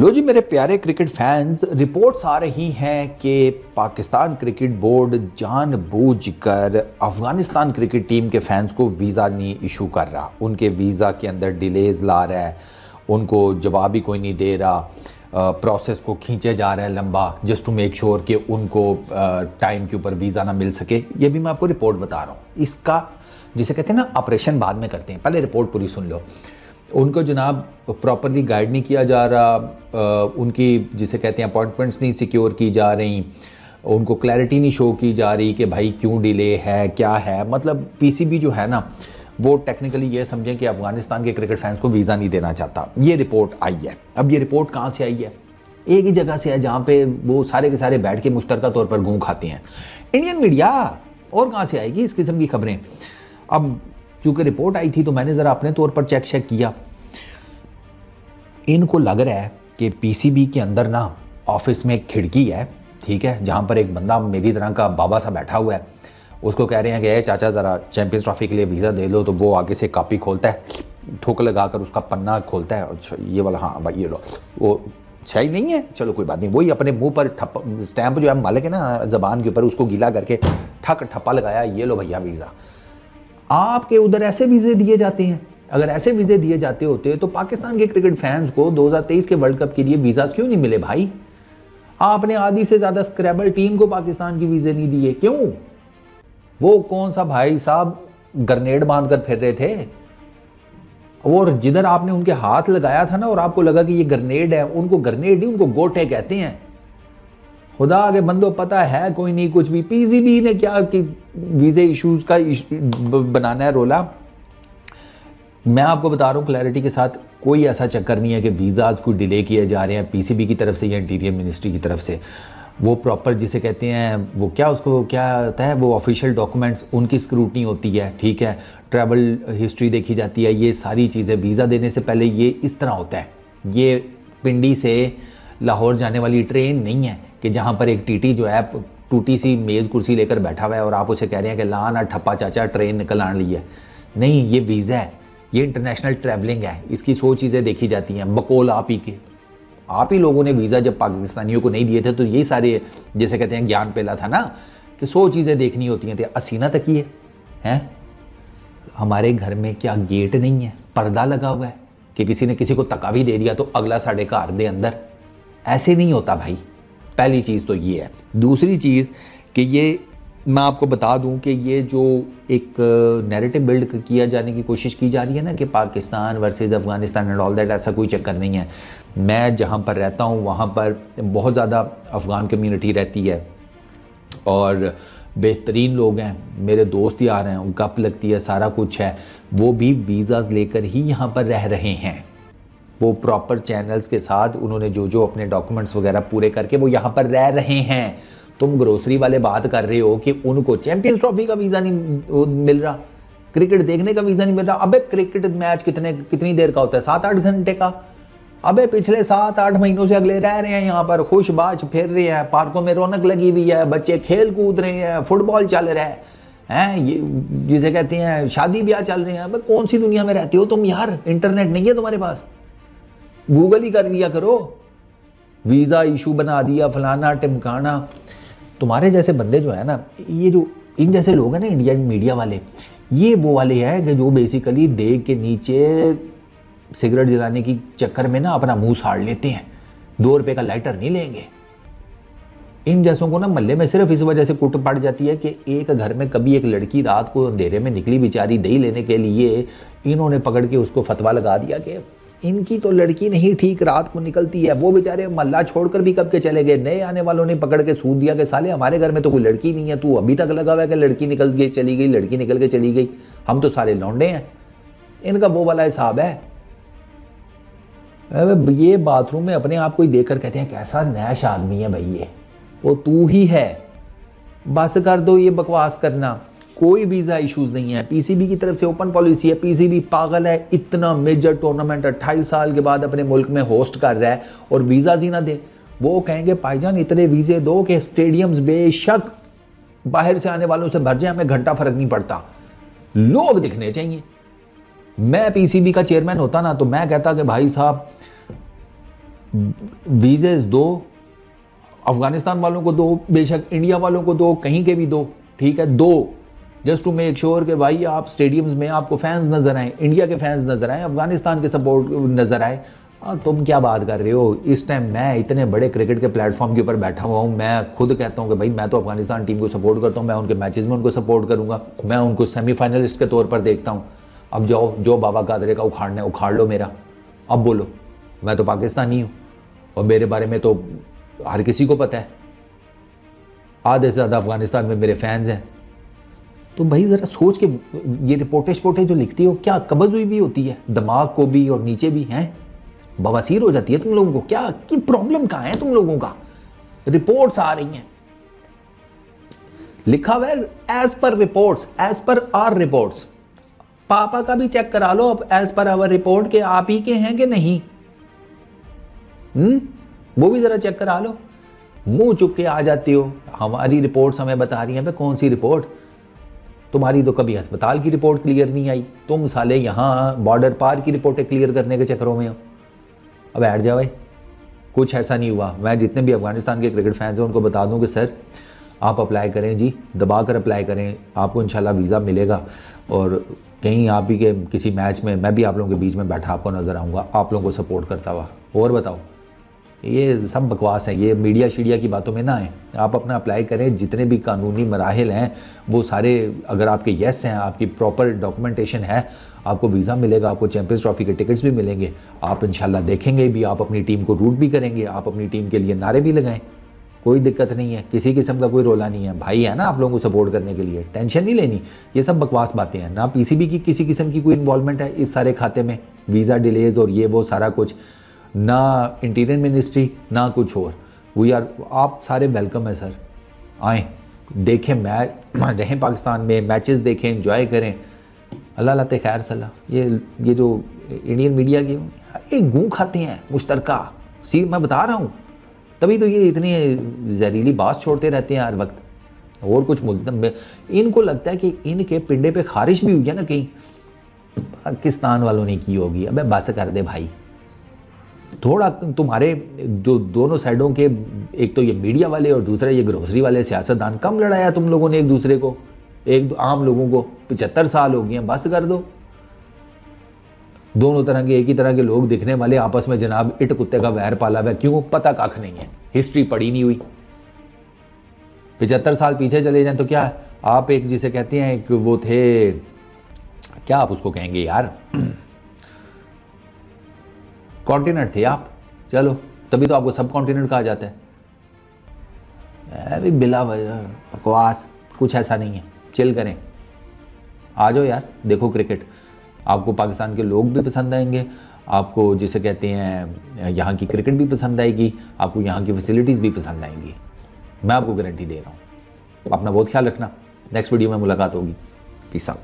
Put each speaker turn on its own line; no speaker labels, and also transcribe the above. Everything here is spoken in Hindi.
लो जी मेरे प्यारे क्रिकेट फैंस, रिपोर्ट्स आ रही हैं कि पाकिस्तान क्रिकेट बोर्ड जानबूझकर अफ़गानिस्तान क्रिकेट टीम के फैंस को वीज़ा नहीं इशू कर रहा, उनके वीज़ा के अंदर डिलेज़ ला रहा है, उनको जवाब ही कोई नहीं दे रहा, प्रोसेस को खींचे जा रहा है लंबा जस्ट टू मेक श्योर कि उनको टाइम के ऊपर वीज़ा ना मिल सके। ये भी मैं आपको रिपोर्ट बता रहा हूँ। इसका जिसे कहते हैं ना ऑपरेशन बाद में करते हैं, पहले रिपोर्ट पूरी सुन लो। उनको जनाब प्रॉपरली गाइड नहीं किया जा रहा, उनकी जिसे कहते हैं अपॉइंटमेंट्स नहीं सिक्योर की जा रही, उनको क्लैरिटी नहीं शो की जा रही कि भाई क्यों डिले है, क्या है। मतलब पीसीबी जो है ना वो टेक्निकली ये समझें कि अफ़गानिस्तान के क्रिकेट फैंस को वीज़ा नहीं देना चाहता। ये रिपोर्ट आई है। अब ये रिपोर्ट कहाँ से आई है? एक ही जगह से है जहाँ पे वो सारे के सारे बैठ के मुश्तरका तौर पर गूँ खाते हैं, इंडियन मीडिया। और कहाँ से आएगी इस किस्म की खबरें? अब चूँकि रिपोर्ट आई थी तो मैंने ज़रा अपने तौर पर चेक किया। इनको लग रहा है कि पीसीबी के अंदर ना ऑफिस में एक खिड़की है, ठीक है, जहाँ पर एक बंदा मेरी तरह का बाबा सा बैठा हुआ है। उसको कह रहे हैं कि चाचा ज़रा चैंपियंस ट्रॉफी के लिए वीज़ा दे लो, तो वो आगे से कॉपी खोलता है, ठोक लगाकर उसका पन्ना खोलता है, और ये वाला हाँ भाई ये लो, वो सही नहीं है, चलो कोई बात नहीं। वही अपने मुंह पर स्टैंप जो है मालिक है ना ज़बान के ऊपर, उसको गीला करके ठक ठप्पा लगाया, ये लो भैया वीज़ा। आपके उधर ऐसे वीज़े दिए जाते हैं? अगर ऐसे वीज़े दिए जाते होते तो पाकिस्तान के क्रिकेट फैंस को 2023 के वर्ल्ड कप के लिए वीज़ाज क्यों नहीं मिले भाई? आपने आधी से ज़्यादा स्क्रैबल टीम को पाकिस्तान की वीज़े नहीं दिए, क्यों? वो कौन सा भाई साहब ग्रेनेड बांध कर फिर रहे थे, और जिधर आपने उनके हाथ लगाया था ना और आपको लगा कि ये ग्रेनेड है, उनको ग्रेनेड नहीं, उनको गोटे कहते हैं। खुदा के बंदो पता है कोई नहीं कुछ भी। पीसीबी ने क्या कि वीज़े इश्यूज़ का बनाना है रोला। मैं आपको बता रहा हूँ क्लैरिटी के साथ, कोई ऐसा चक्कर नहीं है कि वीज़ाज को डिले किए जा रहे हैं पीसीबी की तरफ से या इंटीरियर मिनिस्ट्री की तरफ से। वो प्रॉपर जिसे कहते हैं वो क्या उसको क्या होता है, वो ऑफिशियल डॉक्यूमेंट्स उनकी स्क्रूटनी होती है, ठीक है, ट्रैवल हिस्ट्री देखी जाती है, ये सारी चीज़ें। वीज़ा देने से पहले ये इस तरह होता है। ये पिंडी से लाहौर जाने वाली ट्रेन नहीं है कि जहाँ पर एक टीटी जो है टूटी सी मेज़ कुर्सी लेकर बैठा हुआ है और आप उसे कह रहे हैं कि ला ना ठप्पा चाचा ट्रेन निकल आन ली है। नहीं, ये वीज़ा है, ये इंटरनेशनल ट्रैवलिंग है, इसकी 100 चीज़ें देखी जाती हैं। बकौल आप ही लोगों ने वीज़ा जब पाकिस्तानियों को नहीं दिए थे तो यही सारे जैसे कहते हैं ज्ञान पेला था ना कि 100 चीज़ें देखनी होती हैं। तो असीना तकिए हैं, हमारे घर में क्या गेट नहीं है, पर्दा लगा हुआ है कि किसी ने किसी को तका भी दे दिया तो अगला साढ़े घर दे अंदर? ऐसे नहीं होता भाई। पहली चीज़ तो ये है। दूसरी चीज़ कि ये मैं आपको बता दूं कि ये जो एक नैरेटिव बिल्ड किया जाने की कोशिश की जा रही है ना कि Pakistan versus Afghanistan and all that, ऐसा कोई चक्कर नहीं है। मैं जहां पर रहता हूं वहां पर बहुत ज़्यादा अफ़गान कम्युनिटी रहती है और बेहतरीन लोग हैं, मेरे दोस्त यार हैं, गप लगती है, सारा कुछ है। वो भी वीज़ाज़ लेकर ही यहाँ पर रह रहे हैं। वो प्रॉपर चैनल्स के साथ उन्होंने जो अपने डॉक्यूमेंट्स वगैरह पूरे करके वो यहाँ पर रह रहे हैं। तुम ग्रोसरी वाले बात कर रहे हो कि उनको चैंपियंस ट्रॉफी का वीज़ा नहीं मिल रहा, क्रिकेट देखने का वीज़ा नहीं मिल रहा। अबे क्रिकेट मैच कितनी देर का होता है? 7-8 घंटे का। अबे पिछले 7-8 महीनों से अगले रह रहे हैं यहाँ पर, खुशबाश फिर रहे हैं, पार्कों में रौनक लगी हुई है, बच्चे खेल कूद रहे हैं, फुटबॉल चल रहा है, ये जिसे कहते हैं शादी ब्याह चल रहे हैं। अबे कौन सी दुनिया में रहते हो तुम यार? इंटरनेट नहीं है तुम्हारे पास? गूगल ही कर लिया करो। वीज़ा इशू बना दिया, फलाना टिमकाना। तुम्हारे जैसे बंदे जो है ना, ये जो इन जैसे लोग हैं ना इंडियन मीडिया वाले, ये वो वाले हैं कि जो बेसिकली देख के नीचे सिगरेट जलाने की चक्कर में ना अपना मुंह साड़ लेते हैं, 2 रुपए का लाइटर नहीं लेंगे। इन जैसों को ना मल्ले में सिर्फ इस वजह से कुट पड़ जाती है कि एक घर में कभी एक लड़की रात को अंधेरे में निकली बेचारी दही लेने के लिए, इन्होंने पकड़ के उसको फतवा लगा दिया कि इनकी तो लड़की नहीं ठीक रात को निकलती है। वो बेचारे मोहल्ला छोड़कर भी कब के चले गए। नए आने वालों ने पकड़ के सूद दिया कि साले हमारे घर में तो कोई लड़की नहीं है, तू अभी तक लगा हुआ है कि लड़की निकल के चली गई, लड़की निकल के चली गई, हम तो सारे लौंडे हैं। इनका वो वाला हिसाब है। ये बाथरूम में अपने आप को ही देख कर कहते हैं कैसा नैश आदमी है भाई ये, वो तू ही है। बस कर दो ये बकवास करना। कोई वीज़ा इश्यूज़ नहीं है। पीसीबी की तरफ से ओपन पॉलिसी है। पीसीबी पागल है, इतना मेजर टूर्नामेंट 28 साल के बाद अपने मुल्क में होस्ट कर रहा है और वीज़ाज ही ना दे। वो कहेंगे भाईजान इतने वीज़े दो कि स्टेडियम्स बेशक बाहर से आने वालों से भर जाए, हमें घंटा फर्क नहीं पड़ता, लोग दिखने चाहिए। मैं पीसीबी का चेयरमैन होता ना तो मैं कहता कि भाई साहब वीज़ेस दो, अफ़गानिस्तान वालों को दो, बेशक इंडिया वालों को दो, कहीं के भी दो, ठीक है, दो, जस्ट टू मेक श्योर कि भाई आप स्टेडियम्स में आपको फैंस नज़र आए, इंडिया के फैंस नज़र आए, अफ़गानिस्तान के सपोर्ट नज़र आए। तुम क्या बात कर रहे हो? इस टाइम मैं इतने बड़े क्रिकेट के प्लेटफॉर्म के ऊपर बैठा हुआ हूँ, मैं खुद कहता हूँ कि भाई मैं तो अफ़गानिस्तान टीम को सपोर्ट करता हूँ, मैं उनके मैचेस में उनको सपोर्ट करूँगा, मैं उनको सेमीफाइनलिस्ट के तौर पर देखता हूँ। अब जाओ, जो बाबा कादरे का उखाड़ना है उखाड़ लो मेरा, अब बोलो, मैं तो पाकिस्तानी हूँ और मेरे बारे में तो हर किसी को पता है, आधे से ज़्यादा अफ़गानिस्तान में मेरे फैंस हैं। तो भाई ज़रा सोच के ये रिपोर्टें जो लिखती हो, क्या कब्ज़ हुई भी होती है दिमाग को भी और नीचे भी हैं? बवासीर हो जाती है तुम लोगों को? क्या की प्रॉब्लम कहाँ है तुम लोगों का? रिपोर्ट्स आ रही हैं, लिखा हुआ है as per reports, as per are reports. पापा का भी चेक करा लो अब एज पर आवर रिपोर्ट के आप ही के हैं कि नहीं। वो भी जरा चेक करा लो। मुंह चुप के आ जाती हो, हमारी रिपोर्ट्स हमें बता रही हैं। भाई कौन सी रिपोर्ट? तुम्हारी तो कभी अस्पताल की रिपोर्ट क्लियर नहीं आई, तुम साले यहाँ बॉर्डर पार की रिपोर्टें क्लियर करने के चक्करों में हो। अब बैठ जाओ भाई, कुछ ऐसा नहीं हुआ। मैं जितने भी अफगानिस्तान के क्रिकेट फैंस हैं उनको बता दूं कि सर आप अप्लाई करें जी, दबा कर अप्लाई करें, आपको इंशाल्लाह वीज़ा मिलेगा और कहीं आप भी के किसी मैच में मैं भी आप लोगों के बीच में बैठा आपको नज़र आऊँगा, आप लोगों को सपोर्ट करता हुआ। और बताओ, ये सब बकवास है, ये मीडिया शीडिया की बातों में ना आए। आप अपना अप्लाई करें, जितने भी कानूनी मराहिल हैं वो सारे अगर आपके येस हैं, आपकी प्रॉपर डॉक्यूमेंटेशन है, आपको वीज़ा मिलेगा, आपको चैंपियंस ट्रॉफी के टिकट्स भी मिलेंगे। आप इंशाल्लाह देखेंगे भी, आप अपनी टीम को रूट भी करेंगे, आप अपनी टीम के लिए नारे भी लगाएं, कोई दिक्कत नहीं है, किसी किस्म का कोई रोला नहीं है। भाई है ना आप लोगों को सपोर्ट करने के लिए, टेंशन नहीं लेनी। ये सब बकवास बातें हैं ना, पीसीबी की किसी किस्म की कोई इन्वॉल्वमेंट है इस सारे खाते में, वीज़ा डिलेज और ये वो सारा कुछ, ना इंटीरियर मिनिस्ट्री ना कुछ और। वी आर, आप सारे वेलकम है सर, आएँ देखें मैच, रहें पाकिस्तान में, मैचेस देखें, एंजॉय करें। अल्लाह लाते खैर सलाह। ये जो इंडियन मीडिया के ये गूँ खाते हैं मुश्तरका, सी मैं बता रहा हूँ, तभी तो ये इतनी जहरीली बात छोड़ते रहते हैं हर वक्त। और कुछ मुद्दम में इनको लगता है कि इनके पिंडे पे खारिश भी हुई है ना कहीं, पाकिस्तान वालों ने की होगी। अबे बस कर दे भाई, थोड़ा तुम्हारे जो दोनों साइडों के, एक तो ये मीडिया वाले और दूसरा ये ग्रोसरी वाले सियासतदान, कम लड़ाया तुम लोगों ने एक दूसरे को, एक आम लोगों को। 75 साल हो गए हैं, बस कर दो। दोनों तरह के एक ही तरह के लोग दिखने वाले आपस में जनाब इट कुत्ते का वैर पाला हुआ। क्यों? पता कख नहीं है, हिस्ट्री पढ़ी नहीं हुई। 75 साल पीछे चले जाएं तो क्या आप एक जिसे कहते हैं एक वो थे, क्या आप उसको कहेंगे यार, कॉन्टिनेंट थे आप, चलो तभी तो आपको सब कॉन्टिनेंट कहा जाता है। भी बिला वजह बकवास, कुछ ऐसा नहीं है। चिल करें, आ जाओ यार, देखो क्रिकेट। आपको पाकिस्तान के लोग भी पसंद आएंगे, आपको जिसे कहते हैं यहाँ की क्रिकेट भी पसंद आएगी, आपको यहाँ की फैसिलिटीज़ भी पसंद आएंगी, मैं आपको गारंटी दे रहा हूँ। अपना बहुत ख्याल रखना, नेक्स्ट वीडियो में मुलाकात होगी। Peace out.